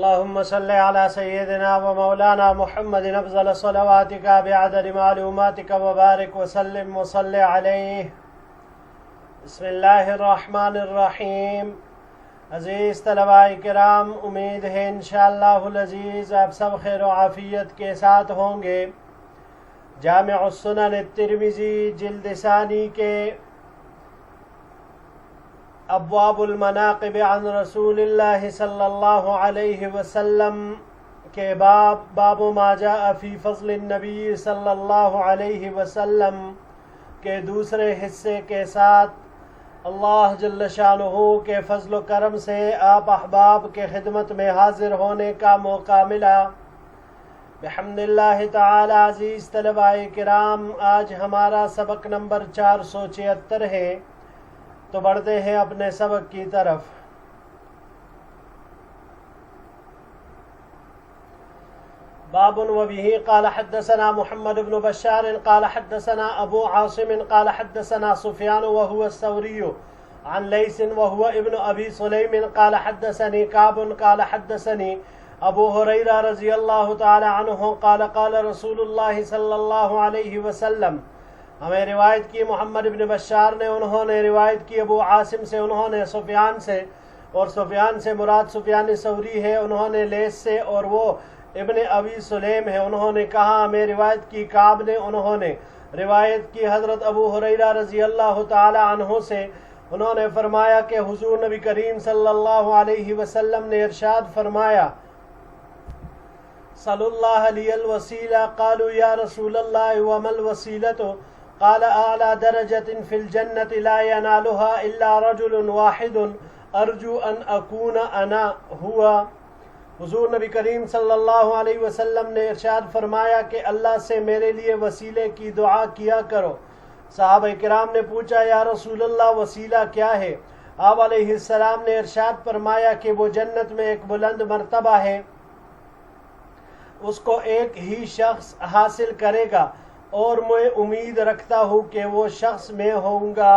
اللهم صل على سيدنا ومولانا محمد أفضل صلواتك بعدد معلوماتك وبارك وسلم وصل عليه. بسم اللہ الرحمن الرحیم. عزیز طلباء کرام، امید ہے انشاءاللہ العزیز آپ سب خیر و عافیت کے ساتھ ہوں گے. جامع السنن الترمذی جلد ثانی کے ابواب المناقب عن رسول اللہ صلی اللہ علیہ وسلم کے باب ما جاء فی فضل النبی صلی اللہ علیہ وسلم کے دوسرے حصے کے ساتھ اللہ جل شانہ کے فضل و کرم سے آپ احباب کے خدمت میں حاضر ہونے کا موقع ملا. بحمد اللہ تعالی. عزیز طلباء کرام، آج ہمارا سبق نمبر 476 ہے، تو بڑھتے ہیں اپنے سبق کی طرف. باب وبه قال حدثنا محمد بن بشار قال حدثنا ابو عاصم قال حدثنا سفيان وهو الثوري عن ليث وهو ابن ابي سليم قال حدثني كعب قال حدثني ابو هريرة رضي الله تعالى عنه قال قال رسول الله صلى الله عليه وسلم. ہمیں روایت کی محمد بن بشار نے، انہوں نے روایت کی ابو عاصم سے، انہوں نے سفیان سے، اور سفیان سے مراد سفیان ثوری ہے، انہوں نے لیث سے، اور وہ ابن ابی سلیم ہے. انہوں نے کہا ہمیں روایت کی کعب نے، انہوں نے روایت کی حضرت ابو ہریرہ رضی اللہ تعالی عنہ سے. انہوں نے فرمایا کہ حضور نبی کریم صلی اللہ علیہ وسلم نے ارشاد فرمایا: صلی اللہ علیہ الوسیلہ. قالوا یا رسول اللہ وما الوسیلۃ؟ قال اعلی درجۃ فی الجنۃ لا ینالها الا رجل واحد ارجو ان اکون انا ہوا. حضور نبی کریم صلی اللہ علیہ وسلم نے ارشاد فرمایا کہ اللہ سے میرے لیے وسیلے کی دعا کیا کرو. صحابہ کرام نے پوچھا یا رسول اللہ وسیلہ کیا ہے؟ آپ علیہ السلام نے ارشاد فرمایا کہ وہ جنت میں ایک بلند مرتبہ ہے، اس کو ایک ہی شخص حاصل کرے گا، اور میں امید رکھتا ہوں کہ وہ شخص میں ہوں گا.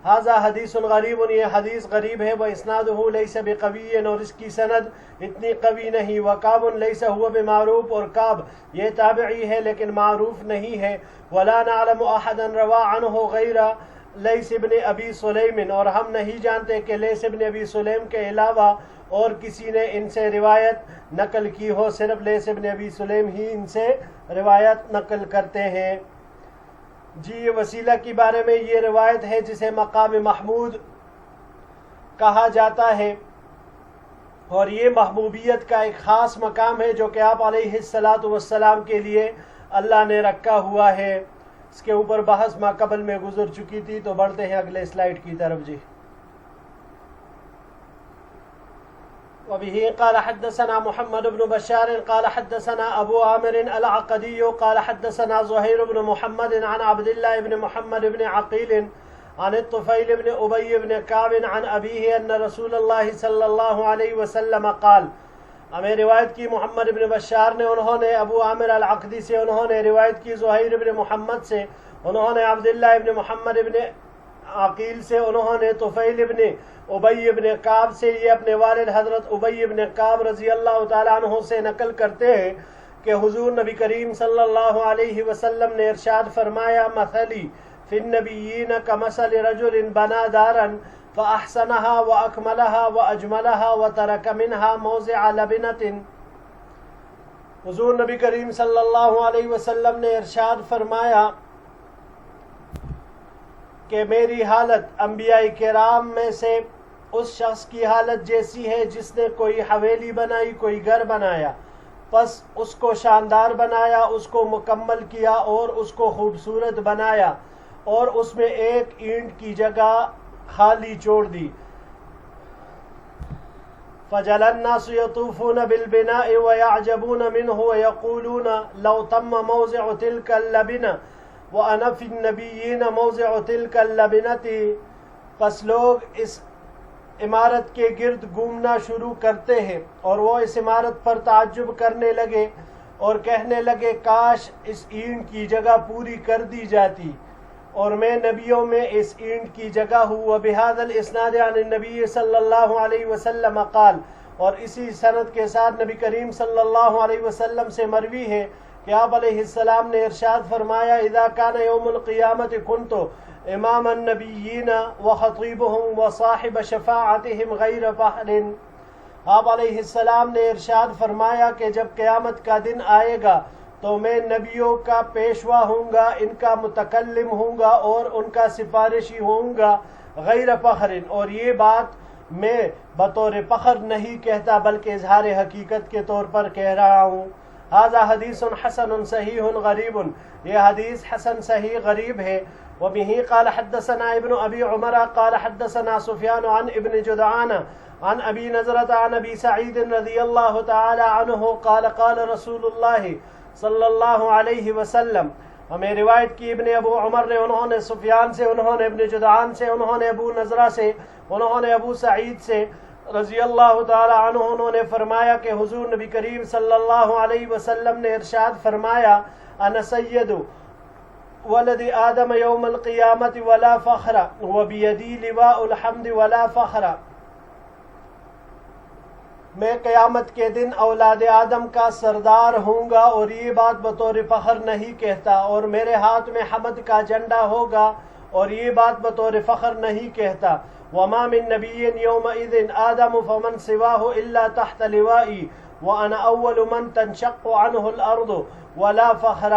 ھذا حدیث غریب. یہ حدیث غریب ہے. واسنادہ لیس بقوی، اور اس کی سند اتنی قوی نہیں. وکعب لیس هو بمعروف، اور کعب یہ تابعی ہے لیکن معروف نہیں ہے. ولا نعلم احدا روا عنہ غیر لیث بن ابی سلیم، اور ہم نہیں جانتے کہ لیث بن ابی سلیم کے علاوہ اور کسی نے ان سے روایت نقل کی ہو. صرف لیث بن ابی سلیم ہی ان سے روایت نقل کرتے ہیں. جی، یہ وسیلہ کے بارے میں یہ روایت ہے جسے مقام محمود کہا جاتا ہے، اور یہ محبوبیت کا ایک خاص مقام ہے جو کہ آپ علیہ السلام کے لیے اللہ نے رکھا ہوا ہے. اس کے اوپر بحث ما قبل میں گزر چکی تھی، تو بڑھتے ہیں اگلے سلائیڈ کی طرف. جی، وبه قال حدثنا محمد بن بشار قال حدثنا ابو عامر العقدي قال حدثنا زهير بن محمد عن عبد الله بن محمد بن عقيل عن الطفيل بن ابي بن كعب عن ابيه ان رسول الله صلى الله عليه وسلم قال. ہمیں روایت کی محمد بن بشار نے، انہوں نے ابو عامر العقدی سے، انہوں نے روایت کی زہیر بن محمد سے، انہوں نے عبداللہ بن محمد بن عقیل سے، انہوں نے طفیل بن ابی بن کعب سے. یہ اپنے والد حضرت ابی بن کعب رضی اللہ تعالیٰ عنہ سے نقل کرتے ہیں کہ حضور نبی کریم صلی اللہ علیہ وسلم نے ارشاد فرمایا: مثلی فی النبیین کمثل رجل بنا دارا فاحسنها واکملها واجملها وترک منها موضع لبنة. حضور نبی کریم صلی اللہ علیہ وسلم نے ارشاد فرمایا کہ میری حالت انبیاء کرام میں سے اس شخص کی حالت جیسی ہے جس نے کوئی حویلی بنائی، کوئی گھر بنایا، پس اس کو شاندار بنایا، اس کو مکمل کیا اور اس کو خوبصورت بنایا، اور اس میں ایک اینٹ کی جگہ خالی چھوڑ دی. فجعل الناس يطوفون بالبناء ويعجبون منه ويقولون لو تم موضع تلك اللبنة وأنا في النبيين موضع تلك اللبنة. پس لوگ اس عمارت کے گرد گھومنا شروع کرتے ہیں، اور وہ اس عمارت پر تعجب کرنے لگے اور کہنے لگے کاش اس اینٹ کی جگہ پوری کر دی جاتی، اور میں نبیوں میں اس اینٹ کی جگہ ہوں. وبهذا الاسناد عن النبی صلی اللہ علیہ وسلم قال. اور اسی سند کے ساتھ نبی کریم صلی اللہ علیہ وسلم سے مروی ہے کہ آپ علیہ السلام نے ارشاد فرمایا اذا کان یوم القیامت کنت امام النبیین وخطیبهم وصاحب شفاعتهم غیر فخر۔ آپ علیہ السلام نے ارشاد فرمایا کہ جب قیامت کا دن آئے گا تو میں نبیوں کا پیشوا ہوں گا، ان کا متکلم ہوں گا اور ان کا سفارشی ہوں گا غیر فخر، اور یہ بات میں بطور فخر نہیں کہتا بلکہ اظہار حقیقت کے طور پر کہہ رہا ہوں۔ ھذا حدیث حسن صحیح غریب، یہ حدیث حسن صحیح غریب ہے۔ وبه قال حدثنا ابن ابی عمر قال حدثنا سفیان عن ابن جدعان عن ابی نضرة عن ابی سعید رضی اللہ تعالی عنہ قال قال رسول اللہ صلی اللہ علیہ وسلم۔ ہمیں روایت کی ابن ابو عمر نے، انہوں نے سفیان سے، انہوں نے ابن جدعان سے، انہوں نے ابو نضرہ سے، انہوں نے ابو سعید سے رضی اللہ تعالی عنہ، انہوں نے فرمایا کہ حضور نبی کریم صلی اللہ علیہ وسلم نے ارشاد فرمایا انا سید ولد آدم یوم القیامت ولا فخر وبیدی لواء الحمد ولا فخر۔ میں قیامت کے دن اولاد آدم کا سردار ہوں گا اور یہ بات بطور فخر نہیں کہتا، اور میرے ہاتھ میں حمد کا جھنڈا ہوگا اور یہ بات بطور فخر نہیں کہتا۔ وما من نبی یومئذ آدم فمن سواه الا تحت لوائی وانا اول من تنشق عنه الارض ولا فخر۔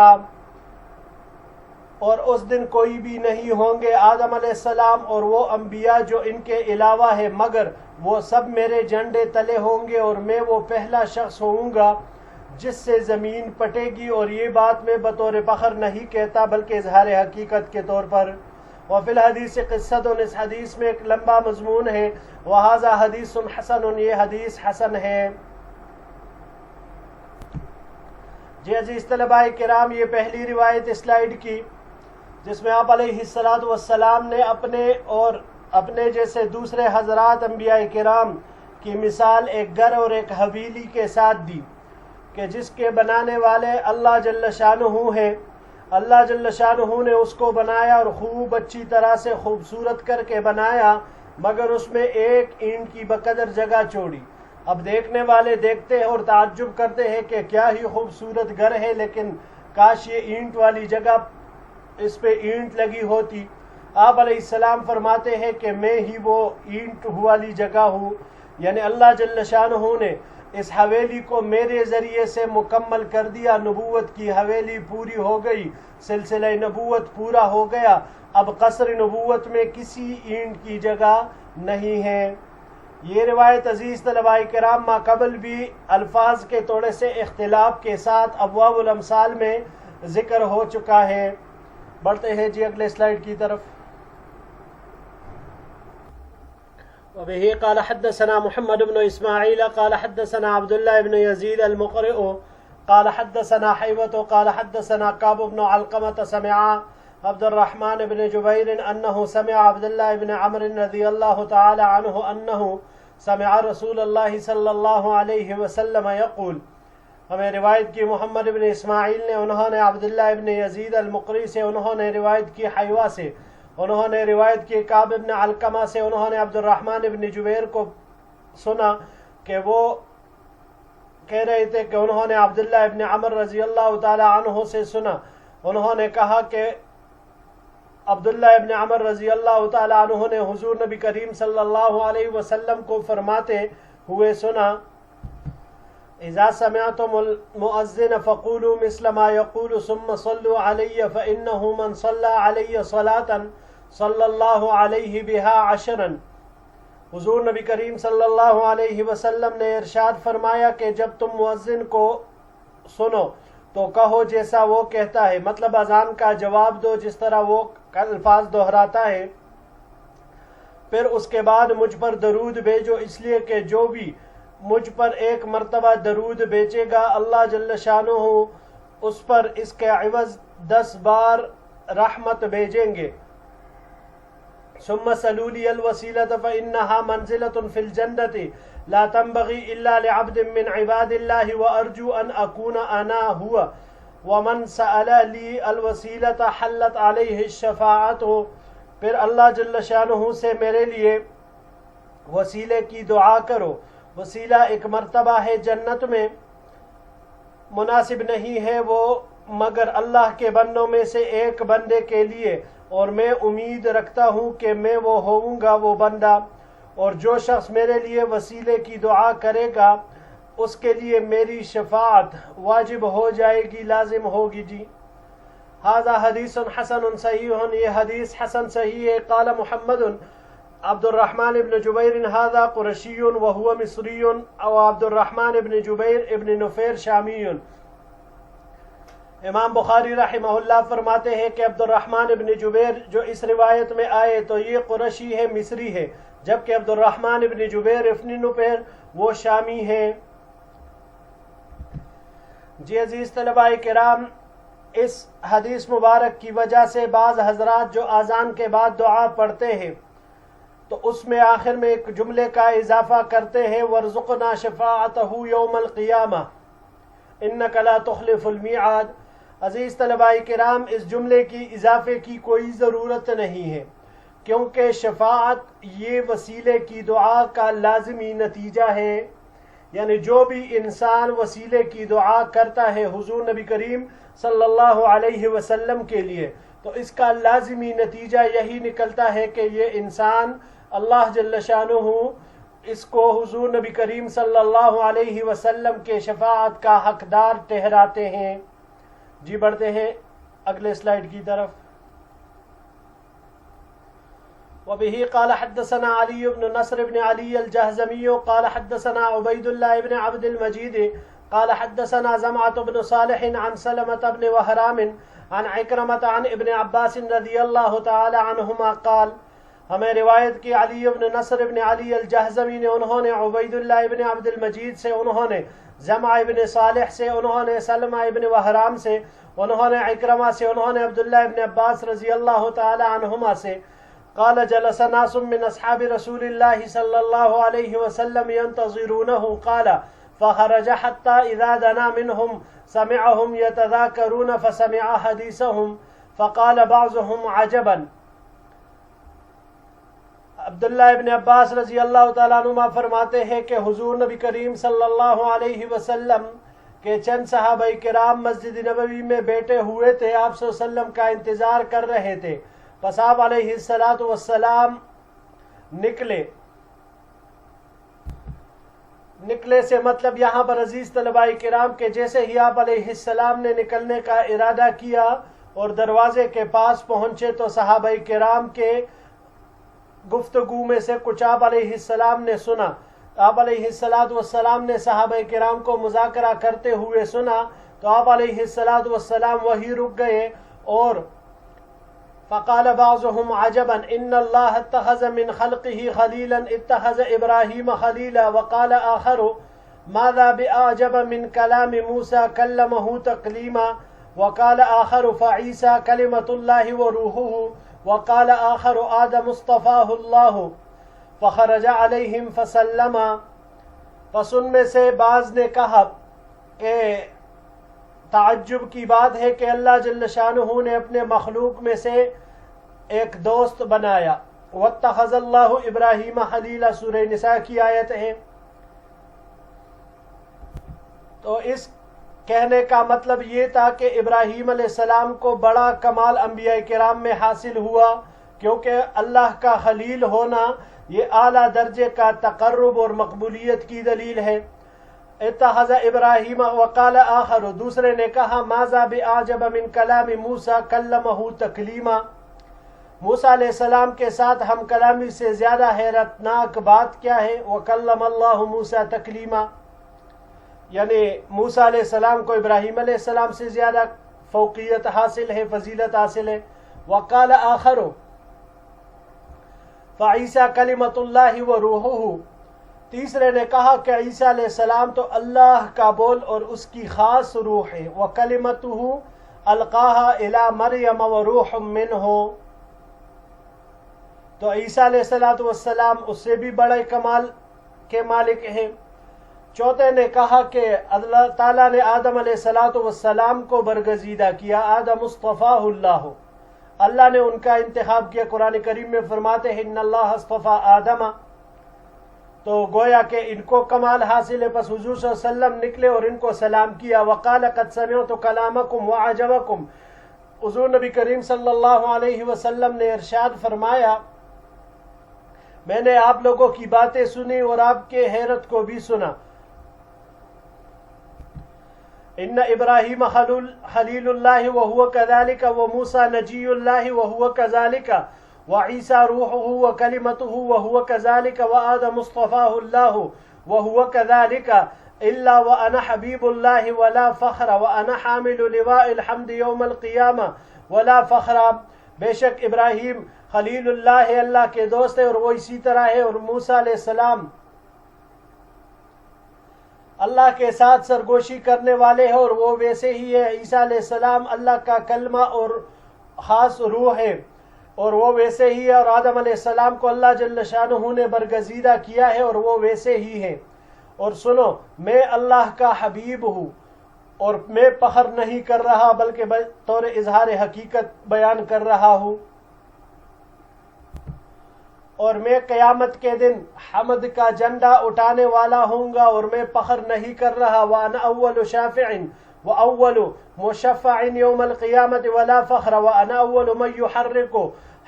اور اس دن کوئی بھی نہیں ہوں گے آدم علیہ السلام اور وہ انبیاء جو ان کے علاوہ ہے، مگر وہ سب میرے جھنڈے تلے ہوں گے اور میں وہ پہلا شخص ہوں گا جس سے زمین پٹے گی، اور یہ بات میں بطور فخر نہیں کہتا بلکہ اظہار حقیقت کے طور پر۔ وفی الحدیث قصۃ، اس حدیث میں ایک لمبا مضمون ہے۔ وہذا حدیث حسن، یہ حدیث حسن ہے۔ جی عزیز طلباء کرام، یہ پہلی روایت سلائیڈ کی جس میں آپ علیہ السلام نے اپنے اور اپنے جیسے دوسرے حضرات انبیاء کرام کی مثال ایک گھر اور ایک حویلی کے ساتھ دی کہ جس کے بنانے والے اللہ جل شانہ ہے۔ اللہ جل شانہ نے اس کو بنایا اور خوب اچھی طرح سے خوبصورت کر کے بنایا، مگر اس میں ایک اینٹ کی بقدر جگہ چھوڑی۔ اب دیکھنے والے دیکھتے ہیں اور تعجب کرتے ہیں کہ کیا ہی خوبصورت گھر ہے، لیکن کاش یہ اینٹ والی جگہ اس پہ اینٹ لگی ہوتی۔ آپ علیہ السلام فرماتے ہیں کہ میں ہی وہ اینٹ والی جگہ ہوں، یعنی اللہ جل شانہ نے اس حویلی کو میرے ذریعے سے مکمل کر دیا۔ نبوت کی حویلی پوری ہو گئی، سلسلہ نبوت پورا ہو گیا، اب قصر نبوت میں کسی اینٹ کی جگہ نہیں ہے۔ یہ روایت عزیز طلباء کرام ما قبل بھی الفاظ کے تھوڑے سے اختلاف کے ساتھ ابواب الامثال میں ذکر ہو چکا ہے۔ بڑھتے ہیں جی اگلے سلائیڈ کی طرف۔ وبه قال حدثنا محمد بن اسماعیل قال حدثنا عبد الله بن يزيد المقرئ قال حدثنا حيوة قال حدثنا كعب بن علقمة سمع عبد الرحمن بن جبير أنه سمع عبد الله بن عمرو رضي الله تعالى عنه أنه سمع رسول الله صلى الله عليه وسلم يقول۔ ہمیں روایت کی محمد بن اسماعیل نے، انہوں نے عبداللہ ابن یزید المقری سے، انہوں نے روایت کی حیوہ سے، انہوں نے روایت کی کعب ابن علقمہ سے، انہوں نے عبد الرحمن ابن جبیر کو سنا کہ وہ کہہ رہے تھے کہ انہوں نے عبداللہ ابن عمر رضی اللہ تعالی عنہ سے سنا، انہوں نے کہا کہ عبداللہ ابن عمر رضی اللہ تعالی عنہ نے حضور نبی کریم صلی اللہ علیہ وسلم کو فرماتے ہوئے سنا اذا سمعتم المؤذن فقولوا مثل ما يقول ثم صلوا علي فإنه من صلى علي صلاة صلى الله عليه بها عشرا۔ حضور نبی کریم صلی اللہ علیہ وسلم نے ارشاد فرمایا کہ جب تم مؤذن کو سنو تو کہو جیسا وہ کہتا ہے، مطلب اذان کا جواب دو جس طرح وہ الفاظ دہراتا ہے، پھر اس کے بعد مجھ پر درود بھیجو، اس لیے کہ جو بھی مجھ پر ایک مرتبہ درود بھیجے گا اللہ جل شانہ اس پر اس کے عوض 10 بار رحمت بھیجیں گے۔ ثم صلوا لي الوسيلة فإنها منزلة في الجنة لا تنبغي إلا لعبد من عباد الله وأرجو أن أكون أنا هو ومن سأل لي الوسيلة حلت عليه الشفاعة۔ پھر اللہ جل شانہ سے میرے لیے وسیلے کی دعا کرو، وسیلہ ایک مرتبہ ہے جنت میں، مناسب نہیں ہے وہ مگر اللہ کے بندوں میں سے ایک بندے کے لیے، اور میں امید رکھتا ہوں کہ میں وہ ہوں گا وہ بندہ، اور جو شخص میرے لیے وسیلے کی دعا کرے گا اس کے لیے میری شفاعت واجب ہو جائے گی، لازم ہوگی جی۔ ھذا حدیث حسن صحیح، یہ حدیث حسن صحیح ہے۔ قال محمد عبد الرحمن ابن جبیر ھذا قرشی وهو مصری، او عبد الرحمن ابن جبیر ابن نفیر شامی۔ امام بخاری رحمہ اللہ فرماتے ہیں کہ عبد الرحمن ابن جبیر جو اس روایت میں آئے تو یہ قرشی ہے، مصری ہے، جبکہ عبد الرحمن ابن جبیر ابن نفیر وہ شامی ہیں۔ جی عزیز طلباء کرام، اس حدیث مبارک کی وجہ سے بعض حضرات جو اذان کے بعد دعا پڑھتے ہیں تو اس میں آخر میں ایک جملے کا اضافہ کرتے ہیں، وَارْزُقْنَا شَفَاعَتَهُ يَوْمَ الْقِيَامَةِ إِنَّكَ لَا تُخْلِفُ الْمِيعَادَ۔ عزیز طلباء کرام، اس جملے کی اضافے کی کوئی ضرورت نہیں ہے، کیونکہ شفاعت یہ وسیلے کی دعا کا لازمی نتیجہ ہے، یعنی جو بھی انسان وسیلے کی دعا کرتا ہے حضور نبی کریم صلی اللہ علیہ وسلم کے لیے تو اس کا لازمی نتیجہ یہی نکلتا ہے کہ یہ انسان اللہ جل شانہ اس کو حضور نبی کریم صلی اللہ علیہ وسلم کے شفاعت کا حقدار ٹھہراتے ہیں۔ جی بڑھتے ہیں اگلے سلائیڈ کی طرف۔ وبه قال حدثنا علي بن نصر بن علي الجهزمي قال حدثنا عبيد الله بن عبد المجيد قال حدثنا زمعة بن صالح عن سلمة بن وهرام عن عكرمة عن ابن عباس رضي الله تعالى عنهما قال، ہمیں روایت کی علی بن نصر بن علی الجہزمی نے، انہوں نے عبید اللہ ابن عبد المجید سے، انہوں نے زمع ابن صالح سے، انہوں نے سلمہ ابن وہرام سے، انہوں نے عکرمہ سے، انہوں نے عبداللہ ابن عباس رضی اللہ تعالی عنہما سے، قال جلس ناس من اصحاب رسول اللہ صلی اللہ علیہ وسلم ينتظرونه قال فخرج حتى اذا دنا منهم سمعهم يتذاكرون فسمع حديثهم فقال بعضهم عجبا۔ عبداللہ ابن عباس رضی اللہ تعالیٰ عنہما فرماتے ہیں کہ حضور نبی کریم صلی اللہ علیہ وسلم کے چند صحابہ کرام مسجد نبوی میں بیٹھے ہوئے تھے، آپ صلی اللہ علیہ وسلم کا انتظار کر رہے تھے، پس آپ علیہ السلام نکلے سے مطلب یہاں پر عزیز طلباء کرام کے جیسے ہی آپ علیہ السلام نے نکلنے کا ارادہ کیا اور دروازے کے پاس پہنچے تو صحابہ کرام کے گفتگو میں سے کچھ آپ علیہ السلام نے سنا۔ آپ علیہ السلام نے صحابہ کرام کو مذاکرہ کرتے ہوئے سنا تو آپ علیہ السلام وہی رک گئے، اور فقال بعضهم عجبا ان الله اتخذ من خلقه خليلا اتخذ ابراهيم خليلا، وقال آخر ماذا بأعجب من كلام موسى كلمه تكليما، وقال آخر فعيسى كلمة الله وروحه، وقال آخر آدم اصطفاه الله، فخرج عليهم فسلم۔ پس ان میں سے بعض نے کہا کہ تعجب کی بات ہے کہ اللہ جل شانہ نے اپنے مخلوق میں سے ایک دوست بنایا۔ واتخذ اللہ ابراہیم خلیلا، سورہ نساء کی آیت ہے۔ تو اس کہنے کا مطلب یہ تھا کہ ابراہیم علیہ السلام کو بڑا کمال انبیاء کرام میں حاصل ہوا، کیونکہ اللہ کا خلیل ہونا یہ اعلیٰ درجے کا تقرب اور مقبولیت کی دلیل ہے۔ اتخذ ابراہیم، وقال آخر، دوسرے نے کہا ماذا بأعجب من کلام موسیٰ کلمہ تکلیما، موسیٰ علیہ السلام کے ساتھ ہم کلامی سے زیادہ حیرتناک بات کیا ہے؟ وکلم اللہ موسیٰ تکلیما، یعنی موسیٰ علیہ السلام کو ابراہیم علیہ السلام سے زیادہ فوقیت حاصل ہے، فضیلت حاصل ہے۔ وقال آخر فعیسیٰ کلمۃ اللہ وروحہ، تیسرے نے کہا کہ عیسیٰ علیہ السلام تو اللہ کا بول اور اس کی خاص روح ہے۔ وکلمتہ القاها الی مریم وروح منہ، تو عیسیٰ علیہ السلام اس سے بھی بڑے کمال کے مالک ہیں۔ چوتھے نے کہا کہ اللہ تعالیٰ نے آدم علیہ السلام کو برگزیدہ کیا، آدم اصطفاہ اللہ، اللہ نے ان کا انتخاب کیا۔ قرآن کریم میں فرماتے ہیں ان اللہ اصطفیٰ آدم۔ تو گویا کہ ان کو کمال حاصل ہے. پس حضور صلی اللہ علیہ وسلم نکلے اور ان کو سلام کیا. وقال قد سمعت کلامکم وعجبکم. حضور نبی کریم صلی اللہ علیہ وسلم نے ارشاد فرمایا میں نے آپ لوگوں کی باتیں سنی اور آپ کے حیرت کو بھی سنا. ان ابراہیم خلیل اللہ وهو كذلك وموسى نجی اللہ وهو كذلك وعیسیٰ روحه وکلمته وهو كذلك وآدم اصطفاه الله وهو كذلك الا وانا حبیب اللہ ولا فخر وانا حامل لواء الحمد یوم القیامہ ولا فخر. بے شک ابراہیم خلیل اللہ ہے، اللہ کے دوست ہے، اور وہ اسی طرح ہے. اور موسیٰ علیہ السلام اللہ کے ساتھ سرگوشی کرنے والے ہیں، اور وہ ویسے ہی ہے. عیسیٰ علیہ السلام اللہ کا کلمہ اور خاص روح ہے، اور وہ ویسے ہی ہے. اور آدم علیہ السلام کو اللہ جل شانہ نے برگزیدہ کیا ہے، اور وہ ویسے ہی ہے. اور سنو، میں اللہ کا حبیب ہوں، اور میں فخر نہیں کر رہا بلکہ بطور اظہار حقیقت بیان کر رہا ہوں. اور میں قیامت کے دن حمد کا جھنڈا اٹھانے والا ہوں گا، اور میں فخر نہیں کر رہا. وَأَنَا أَوَّلُ شَافِعٍ وَأَوَّلُ مُشَفَّعٍ يَوْمَ الْقِيَامَةِ وَلَا فَخْرَ وَأَنَا أَوَّلُ مَنْ يُحَرِّقُ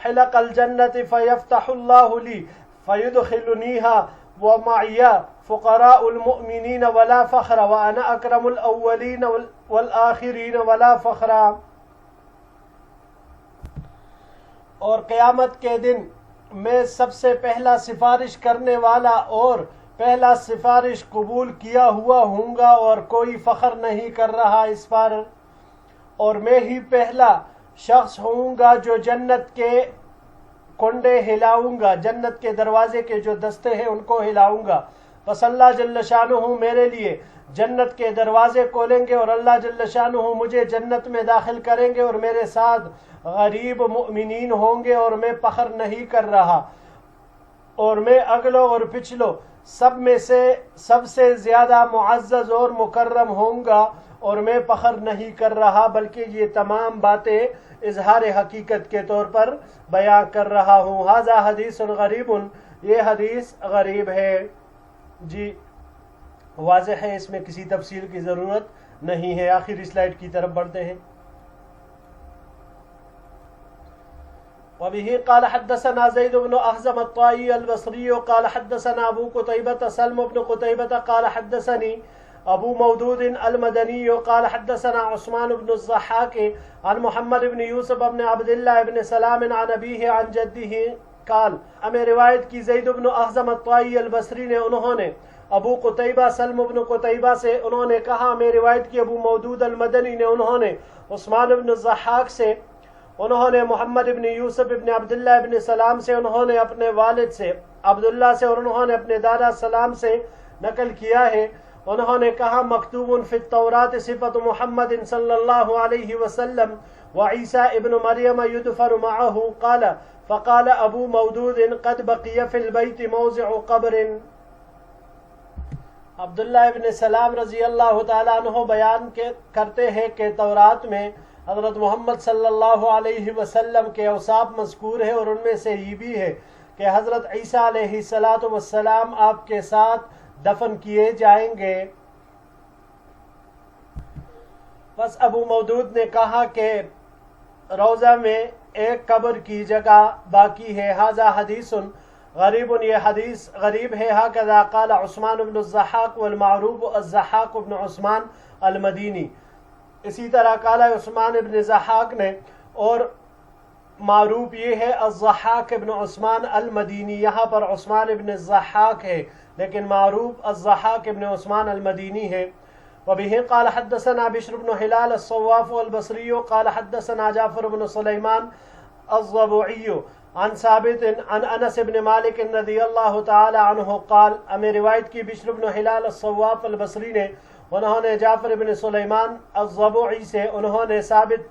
حِلَقَ الْجَنَّةِ فَيَفْتَحُ اللَّهُ لِي فَيُدْخِلُنِيهَا وَمَعِيَ فُقَرَاءُ الْمُؤْمِنِينَ وَلَا فَخْرَ وَأَنَا أَكْرَمُ الْأَوَّلِينَ وَالْآخِرِينَ وَلَا فَخْرَ. اور قیامت کے دن میں سب سے پہلا سفارش کرنے والا اور پہلا سفارش قبول کیا ہوا ہوں گا، اور کوئی فخر نہیں کر رہا اس پر. اور میں ہی پہلا شخص ہوں گا جو جنت کے کنڈے ہلاؤں گا، جنت کے دروازے کے جو دستے ہیں ان کو ہلاؤں گا. بس اللہ جل شانہ میرے لیے جنت کے دروازے کھولیں گے، اور اللہ جل شانہ مجھے جنت میں داخل کریں گے، اور میرے ساتھ غریب مؤمنین ہوں گے. اور میں فخر نہیں کر رہا، اور میں اگلوں اور پچھلوں سب میں سے سب سے زیادہ معزز اور مکرم ہوں گا، اور میں فخر نہیں کر رہا بلکہ یہ تمام باتیں اظہار حقیقت کے طور پر بیان کر رہا ہوں. ھذا حدیث غریب، یہ حدیث غریب ہے. جی واضح ہے، اس میں کسی تفصیل کی ضرورت نہیں ہے. آخری سلائیڈ کی طرف بڑھتے ہیں. وبه قال حدثنا زيد بن أخزم الطائي البصري قال حدثنا أبو قتيبة سلم بن قتيبة قال حدثني أبو مودود المدني قال حدثنا عثمان بن الضحاك عن محمد بن يوسف بن عبد الله بن سلام عن أبيه عن جده قال. ہمیں روایت کی زید بن اخزم الطائی البصری نے، انہوں نے ابو قتیبہ سلم بن قتیبہ سے انہوں نے کہا. ہمیں روایت کی ابو مودود المدنی نے، انہوں نے عثمان بن الضحاک سے، انہوں نے محمد بن یوسف بن عبداللہ بن سلام سے، انہوں نے اپنے والد سے عبداللہ سے، اور انہوں نے اپنے دادا سلام سے نقل کیا ہے. انہوں نے کہا مکتوب فی التوراۃ صفت محمد صلی اللہ علیہ وسلم وعیسیٰ ابن مریم یدفن معه قال فقال ابو مودود قد بقی فی البیت موضع قبر. عبداللہ ابن سلام رضی اللہ تعالیٰ عنہ بیان کرتے ہیں کہ تورات میں حضرت محمد صلی اللہ علیہ وسلم کے اوصاف مذکور ہے، اور ان میں سے یہ بھی ہے کہ حضرت عیسیٰ علیہ السلام آپ کے ساتھ دفن کیے جائیں گے. بس ابو مودود نے کہا کہ روضہ میں ایک قبر کی جگہ باقی ہے. ھذا حدیث غریب، یہ حدیث غریب ہے. ھذا قال عثمان بن الضحاک والمعروف الضحاک بن عثمان المدینی. اسی طرح قال عثمان ابن ضحاک نے، اور معروف یہ ہے الضحاک ابن عثمان المدینی. یہاں پر عثمان ابن الضحاک ہے لیکن معروف الضحاک ابن عثمان المدینی ہے. وبه قال حدثنا بشر بن هلال الصواف البصري قال حدثنا جعفر بن سليمان الضبعي عن ثابت عن انس بن مالک رضی اللہ تعالی عنہ قال. ہمیں روایت کی بشر بن ہلال الصواف البصری نے، انہوں نے جعفر بن سلیمان الضبعی سے، انہوں نے ثابت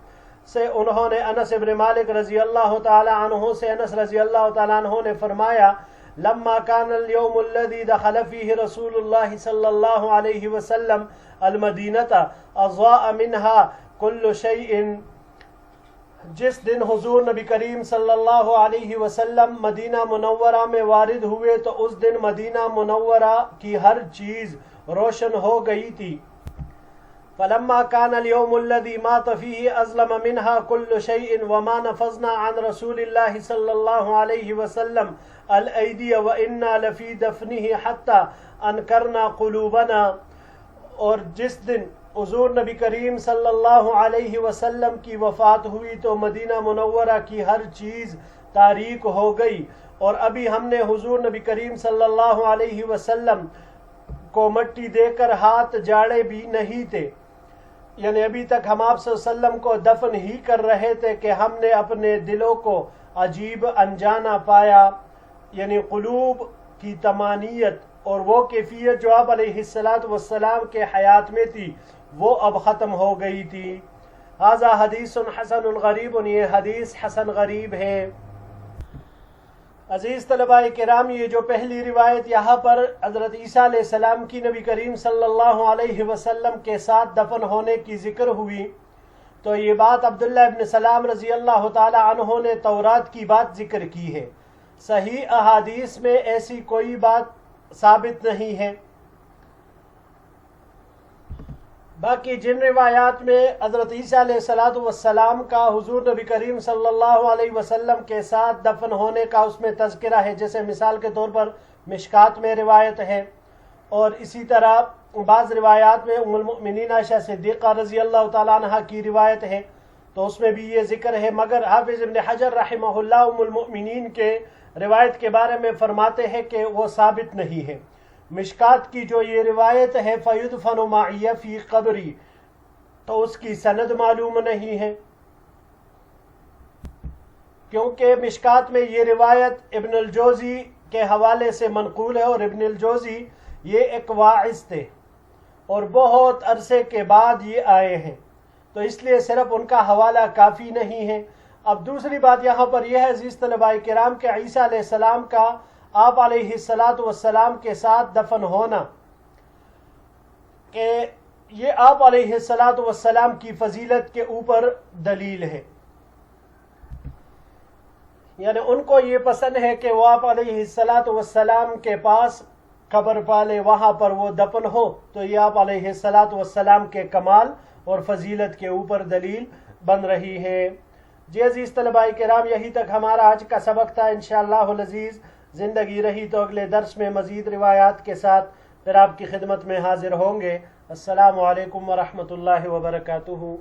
سے، انہوں نے انس بن مالک رضی اللہ تعالی عنہ سے، انس رضی اللہ تعالی عنہ نے فرمایا لما كان اليوم الذي دخل فيه رسول الله صلى الله عليه وسلم المدينة أضاء منها كل شيء جس دن حضور نبی کریم صلی اللہ علیہ وسلم مدینہ منورہ میں وارد ہوئے تو اس دن مدینہ منورہ کی ہر چیز روشن ہو گئی تھی. فلما كان اليوم الذي مات فيه أظلم منها كل شيء وما نفذنا عن رسول الله صلى الله عليه وسلم الأيدي وإنا لفي دفنه حتى أنكرنا قلوبنا. اور جس دن حضور نبی کریم صلی اللہ علیہ وسلم کی وفات ہوئی تو مدینہ منورہ کی ہر چیز تاریک ہو گئی، اور ابھی ہم نے حضور نبی کریم صلی اللہ علیہ وسلم کو مٹی دے کر ہاتھ جاڑے بھی نہیں تھے. یعنی ابھی تک ہم آپ صلی اللہ علیہ وسلم کو دفن ہی کر رہے تھے کہ ہم نے اپنے دلوں کو عجیب انجانا پایا، یعنی قلوب کی طمانیت اور وہ کیفیت جو آپ علیہ السلام کے حیات میں تھی وہ اب ختم ہو گئی تھی. ھذا حدیث حسن غریب، یہ حدیث حسن غریب ہے. عزیز طلباء کرام، یہ جو پہلی روایت یہاں پر حضرت عیسیٰ علیہ السلام کی نبی کریم صلی اللہ علیہ وسلم کے ساتھ دفن ہونے کی ذکر ہوئی، تو یہ بات عبداللہ ابن سلام رضی اللہ تعالی عنہ نے تورات کی بات ذکر کی ہے. صحیح احادیث میں ایسی کوئی بات ثابت نہیں ہے. باقی جن روایات میں حضرت عیسیٰ علیہ السلام کا حضور نبی کریم صلی اللہ علیہ وسلم کے ساتھ دفن ہونے کا اس میں تذکرہ ہے، جیسے مثال کے طور پر مشکات میں روایت ہے، اور اسی طرح بعض روایات میں ام المؤمنین عائشہ صدیقہ رضی اللہ تعالیٰ عنہ کی روایت ہے، تو اس میں بھی یہ ذکر ہے. مگر حافظ ابن حجر رحمہ اللہ ام المؤمنین کے روایت کے بارے میں فرماتے ہیں کہ وہ ثابت نہیں ہے. مشکات کی جو یہ روایت ہے فَيُدْفَنُ مَعِيَ فِي قَبْرِي، تو اس کی سند معلوم نہیں ہے، کیونکہ مشکات میں یہ روایت ابن الجوزی کے حوالے سے منقول ہے، اور ابن الجوزی یہ ایک واعظ تھے اور بہت عرصے کے بعد یہ آئے ہیں، تو اس لیے صرف ان کا حوالہ کافی نہیں ہے. اب دوسری بات یہاں پر یہ ہے عزیز طلباء کرام کہ عیسیٰ علیہ السلام کا آپ علیہ السلام کے ساتھ دفن ہونا، کہ یہ آپ علیہ السلام کی فضیلت کے اوپر دلیل ہے. یعنی ان کو یہ پسند ہے کہ وہ آپ علیہ السلام کے پاس قبر پالے، وہاں پر وہ دفن ہو، تو یہ آپ علیہ السلام کے کمال اور فضیلت کے اوپر دلیل بن رہی ہے. جی عزیز طلباء کرام، یہی تک ہمارا آج کا سبق تھا. انشاءاللہ العزیز زندگی رہی تو اگلے درس میں مزید روایات کے ساتھ پھر آپ کی خدمت میں حاضر ہوں گے. السلام علیکم ورحمۃ اللہ وبرکاتہ.